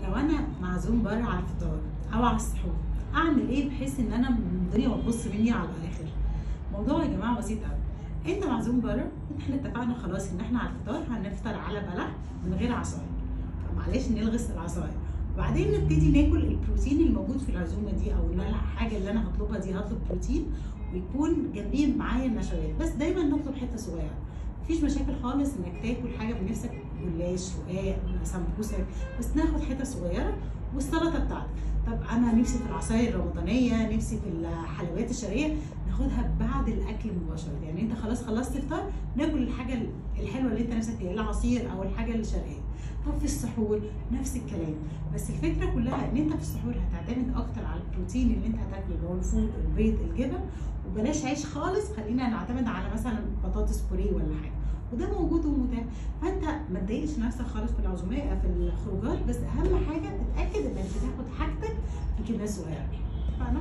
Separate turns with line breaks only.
لو انا معزوم بره على الفطار او على السحور، اعمل ايه بحيث ان انا الدنيا ما تبص مني على الاخر؟ الموضوع يا جماعه بسيط قوي. انت معزوم بره، احنا اتفقنا خلاص ان احنا على الفطار هنفطر على بلح من غير عصاير، فمعلش نلغي العصاير، وبعدين نبتدي ناكل البروتين الموجود في العزومه دي، او الحاجه اللي انا هطلبها دي هطلب بروتين ويكون جنبيه معايا النشويات، بس دايما نطلب حته صغيره. مفيش مشاكل خالص انك تاكل حاجه بنفسك، جلاش، رقاق، سمبوسك، بس ناخد حته صغيره. والسلطه بتاعتك، طب انا نفسي في العصاير الرمضانيه، نفسي في الحلويات الشرقيه، ناخدها بعد الاكل مباشره. يعني انت خلاص خلصت فطار، ناكل الحاجه الحلوه اللي انت نفسك فيها، العصير او الحاجه الشرقيه. طب في السحور نفس الكلام، بس الفكره كلها ان انت في السحور هتعتمد اكتر على البروتين اللي انت هتاكله، اللي هو الفول، البيض، الجبن، وبلاش عيش خالص، خلينا نعتمد على مثلا بطاطس بوريه ولا حاجه، وده موجود ومتاح. فانت ما تضايقش نفسك خالص في العزومات في الخروجات، بس اهم حاجه تتاكد انك بتاخد حاجتك في كميه صغيره. فاهمه؟